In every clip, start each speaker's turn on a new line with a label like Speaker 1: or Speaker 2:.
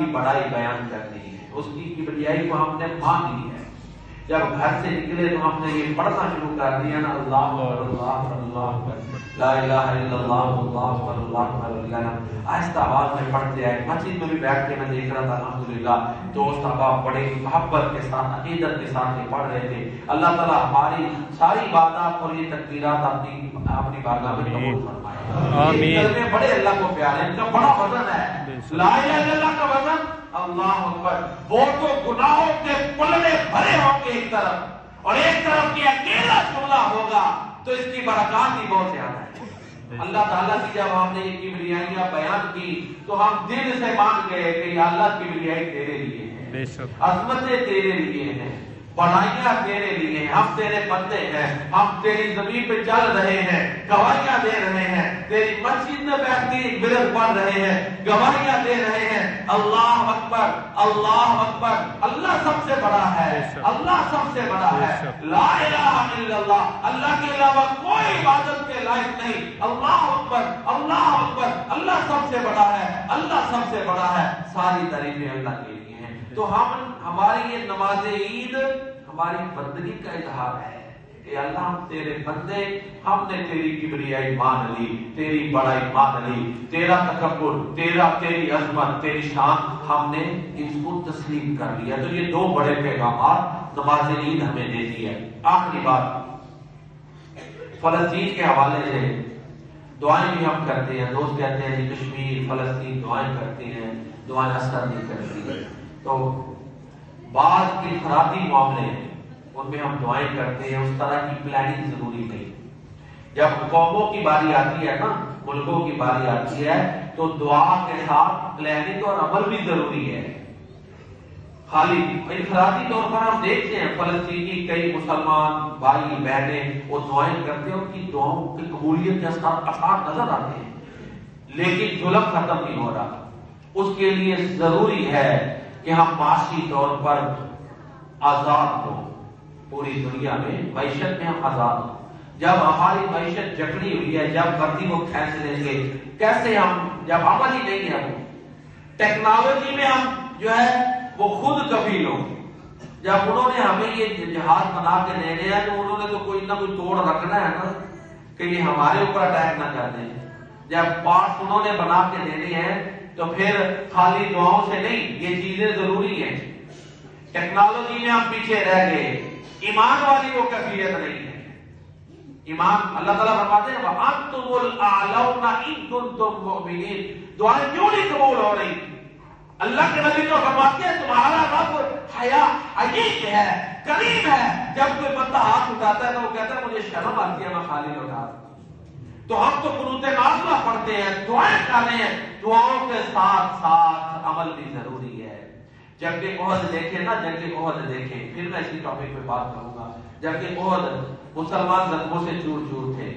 Speaker 1: کی بڑائی بیان کرنی ہے، اس کی کبریائی کو ہم نے مان لی ہے۔ جب گھر سے نکلے تو ہم نے یہ پڑھنا شروع کر دیا نا، اللہ اللہ اللہ لا الہ الا اللہ اللہ اللہ اللہ، آہستہ آواز میں پڑھتے آئے۔ مسجد میں بھی بیٹھ کے میں دیکھ رہا تھا الحمدللہ دوست احباب بڑے محبت کے ساتھ عقیدت کے ساتھ یہ پڑھ رہے تھے۔ اللہ تعالیٰ ہماری ساری باتات اور یہ تکبیرات اپنی بارگاہ میں قبول فرمائے۔ آمین۔ کلمے بڑے اللہ کو پیارے ہیں، ان کا بڑا وزن ہے۔ لا الہ الا اللہ کا وزن، اللہ اکبر، وہ تو گناہوں کے پلڑے بھرے ہوں گے ایک طرف، اور ایک طرف یہ اکیلا جملہ ہوگا تو اس کی برکات ہی بہت زیادہ ہے۔ اللہ تعالیٰ کی جب ہم نے یہ کبریائیاں بیان کی تو ہم دل سے مان گئے کہ یا اللہ کبریائی تیرے لیے ہے، عظمتیں تیرے لیے ہیں، بڑائیاں تیرے لیے ہیں، ہم تیرے بندے ہیں، ہم تیری زمین پہ چل رہے ہیں، گواہیاں دے رہے ہیں، تیری مسجد میں بیٹھ کے ورد پڑھ رہے ہیں، گواہیاں دے رہے ہیں۔ اللہ اکبر اللہ اکبر، اللہ سب سے بڑا ہے، اللہ سب سے بڑا ہے، لا الہ الا اللہ، اللہ کے علاوہ کوئی عبادت کے لائق نہیں۔ اللہ اکبر اللہ اکبر، اللہ سب سے بڑا ہے، اللہ سب سے بڑا ہے، ساری تعریفیں اللہ کے لیے ہیں۔ تو ہماری یہ نماز عید ہماری بندگی کا اظہار ہے کہ اللہ ہم تیرے بندے، ہم نے تیری کبریائی مان لی، تیری بڑائی مان لی، تیرا تکبر، تیری عظمت، تیری شان ہم نے اس کو تسلیم کر لیا۔ تو یہ دو بڑے پیغامات نماز عید ہمیں دیتی ہے۔ آخری بات، فلسطین کے حوالے سے دعائیں بھی ہم کرتے ہیں۔ دوست کہتے ہیں جی کشمیر فلسطین دعائیں کرتے ہیں، دعائیں اثر نہیں کرتی، تو بعض انفرادی معاملے ہیں ان میں ہم دعائیں کرتے ہیں، اس طرح کی پلاننگ ضروری نہیں۔ جب قوموں کی باری آتی ہے نا، ملکوں کی باری آتی ہے تو دعا کے ساتھ پلاننگ اور عمل بھی ضروری ہے۔ خالی انفرادی طور پر ہم دیکھتے ہیں فلسطینی کئی مسلمان بھائی بہنیں وہ دعائیں کرتے ہیں، ان کی دعاؤں کی قبولیت کے اثرات نظر آتے ہیں، لیکن ظلم ختم نہیں ہو رہا۔ اس کے لیے ضروری ہے کہ ہم معاشی طور پر آزاد ہوں، پوری دنیا میں معیشت میں ہم آزاد ہوں۔ جب ہماری معیشت جکڑی ہوئی ہے، جب مرضی وہ کھینچ لیں گے، کیسے ہم، جب عمل ہی نہیں ہے، وہ ٹیکنالوجی میں ہم جو ہے وہ خود کفیل ہوں۔ جب انہوں نے ہمیں یہ جہاز بنا کے دینے ہیں تو انہوں نے تو کوئی نہ کوئی توڑ رکھنا ہے نا کہ یہ ہمارے اوپر اٹیک نہ کر دیں۔ جب پارٹس انہوں نے بنا کے دینے ہیں تو پھر خالی دعاؤں سے نہیں، یہ چیزیں ضروری ہیں۔ ٹیکنالوجی میں ہم پیچھے رہ گئے، ایمان والی وہ کیفیت نہیں ہے۔ ایمان، اللہ تعالیٰ فرماتے ہیں وَأَنْتُمُ الْأَعْلَوْنَ إِن كُنتُم مُؤْمِنِينَ، دعائیں کیوں نہیں قبول ہو رہی؟ اللہ کے نبی تو فرماتے ہیں تمہارا رب حیا عجیب ہے، کریم ہے، جب کوئی بندہ ہاتھ اٹھاتا ہے تو وہ کہتا ہے مجھے شرم آتی ہے میں خالی اٹھا۔ تو ہم تو قنوت نازلہ پڑھتے ہیں، دعائیں کرتے ہیں، دعاؤں کے ساتھ ساتھ عمل بھی ضروری ہے۔ جنگ احد دیکھیں نا، جنگ احد دیکھیں، پھر میں اسی ٹاپک پہ بات کروں گا۔ جنگ احد مسلمان زخموں سے چور چور تھے،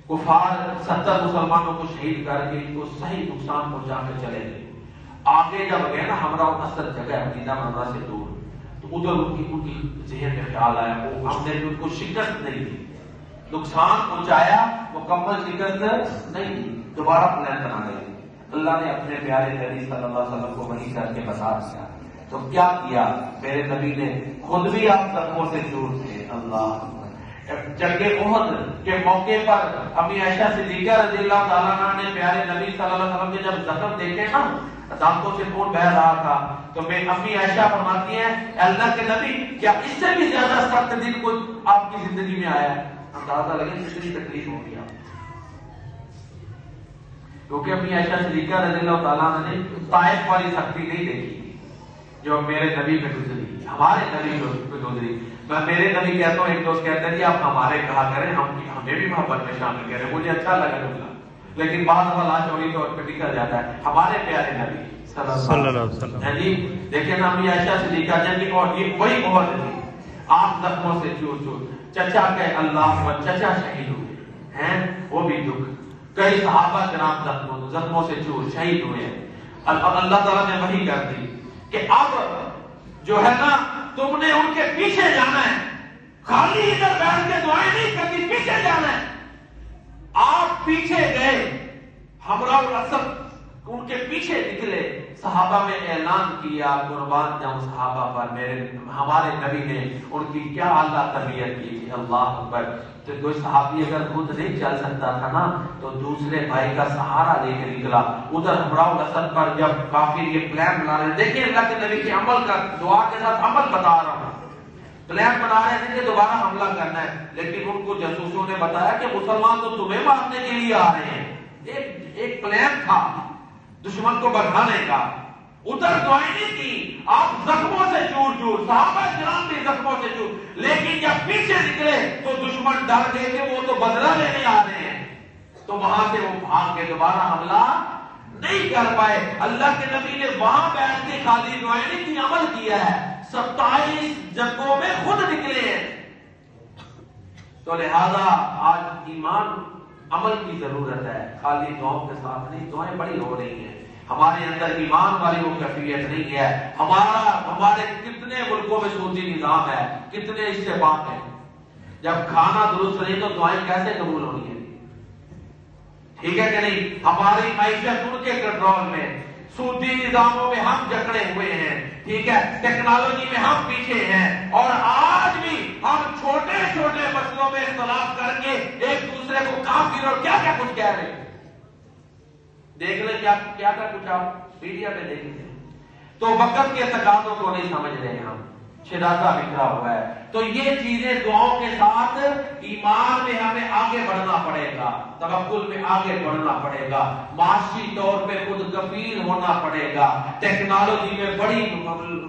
Speaker 1: کفار 70 مسلمانوں کو شہید کر کے ان کو صحیح نقصان پہنچا کے چلے گئے۔ آگے جب گئے نا ہمراہ اثر جگہ مدینہ منورہ سے دور، تو ادھر ان کی ذہن میں خیال آیا وہ ہم نے ان کو شکست نہیں دی، نقصان پہنچایا، مکمل شکست نہیں دی، دوبارہ پلان بنا لیں۔ اللہ نے اپنے پیارے نبی صلی اللہ علیہ وسلم کو وحی کر کے بتا دیا۔ تو کیا کیا میرے نبی نے؟ خود بھی آپ زخموں سے چور تھے۔ اللہ جنگ احد کے موقع پر امی عائشہ صدیقہ رضی اللہ تعالیٰ عنہ نے پیارے نبی صلی اللہ علیہ وسلم کے جب زخم دیکھے نا، دانتوں سے خون بہہ رہا تھا، تو میں امی عائشہ فرماتی ہیں اللہ کے نبی کیا اس سے بھی زیادہ سخت دن کوئی آپ کی زندگی میں آیا ہے؟ اندازہ لگے کتنی تکلیف ہوگی آپ، کیونکہ امی عائشہ صدیقہ رضی اللہ تعالیٰ عنہ نے طائف والی سختی نہیں دیکھی جو میرے نبی پہ گزری، ہمارے نبی پہ گزری۔ میں میرے نبی کہتا ہوں، ایک دوست کہتے ہیں کہ آپ ہمارے کہا کریں، ہمیں بھی محبت میں شامل کریں، مجھے اچھا لگا جملہ، لیکن بعض دفعہ چوری طور پہ نکل جاتا ہے۔ ہمارے پیارے نبی صلی اللہ علیہ وسلم جی دیکھیں نا، امی عائشہ صدیقہ جنگ اور یہ وہی عہد تھی، آپ زخموں سے چور چور، چچا کہ اللہ و چچا شہید ہوئے ہیں، وہ بھی دکھ، کئی صحابہ کرام زخموں سے چور شہید ہوئے ہیں۔ اللہ تعالیٰ نے وحی کر دی کہ اب جو ہے نا تم نے ان کے پیچھے جانا ہے، خالی ادھر بیٹھ کے دعائیں نہیں کرتی، پیچھے جانا ہے۔ آپ پیچھے گئے، ہمراہ الاسد ان کے پیچھے نکلے، صحابہ میں اعلان کیا قربان جاؤں صحابہ پر، ہمارے نبی نے ان کی کیا اعلیٰ تربیت کی تھی، اللہ اکبر۔ تو کوئی صحابی اگر خود نہیں چل سکتا تھا نا تو دوسرے بھائی کا سہارا لے کے نکلا۔ ادھر ہمراہ الاسد پر جب کافر یہ پلان بنا رہے، دیکھیں اللہ کے نبی کے عمل کا، دعا کے ساتھ عمل بتا رہا ہوں، پلان بنا رہے تھے کہ دوبارہ حملہ کرنا ہے، لیکن ان کو جاسوسوں نے بتایا کہ مسلمان تو تمہیں مارنے کے لیے آ رہے ہیں۔ ایک پلان تھا دشمن کو بڑھانے کا۔ ادھر دعائیں نہیں کی، آپ زخموں سے چور چور، صحابہ کرام بھی زخموں سے چور، لیکن جب پیچھے نکلے تو دشمن ڈر گئے کہ وہ تو بدلہ لینے آ رہے ہیں، تو وہاں سے وہ بھاگ کے دوبارہ حملہ نہیں کر پائے۔ اللہ کے نبی نے وہاں بیٹھ کے خالی دعائیں نہیں کی، عمل کیا ہے، 27 جنگوں میں خود نکلے ہیں۔ تو لہذا آج ایمان عمل کی ضرورت ہے، خالی دعاؤں کے ساتھ نہیں۔ دعائیں بڑی ہو رہی ہیں، ہمارے اندر ایمان والی وہ کیفیت نہیں ہے۔ ہمارے کتنے ملکوں میں سودی نظام ہے، کتنے اتفاق ہیں، جب کھانا درست نہیں تو دعائیں کیسے قبول ہونی ہیں؟ ٹھیک ہے کہ نہیں؟ ہماری معیشت ان کے کنٹرول میں، سودی نظاموں میں ہم جکڑے ہوئے ہیں، ٹھیک ہے، ٹیکنالوجی میں ہم پیچھے ہیں، اور آج بھی ہم چھوٹے چھوٹے مسئلوں میں اختلاف کر کے ایک دوسرے کو کافر اور کیا کیا کچھ کہہ رہے ہیں۔ دیکھ لیں کیا کیا کچھ آپ میڈیا میں دیکھ لیں، تو وقت کے تقاضوں کو نہیں سمجھ رہے ہیں ہم، شرازہ بکھرا ہوا ہے۔ تو یہ چیزیں دعاؤں کے ساتھ ایمان میں ہمیں آگے بڑھنا پڑے گا، توکل میں آگے بڑھنا پڑے گا، معاشی طور پہ خود کفیل ہونا پڑے گا۔ ٹیکنالوجی میں بڑی،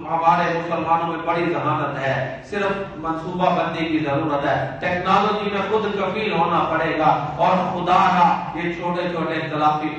Speaker 1: ہمارے مسلمانوں میں بڑی ذہانت ہے، صرف منصوبہ بندی کی ضرورت ہے، ٹیکنالوجی میں خود کفیل ہونا پڑے گا، اور خدا نہ یہ چھوٹے چھوٹے اختلافی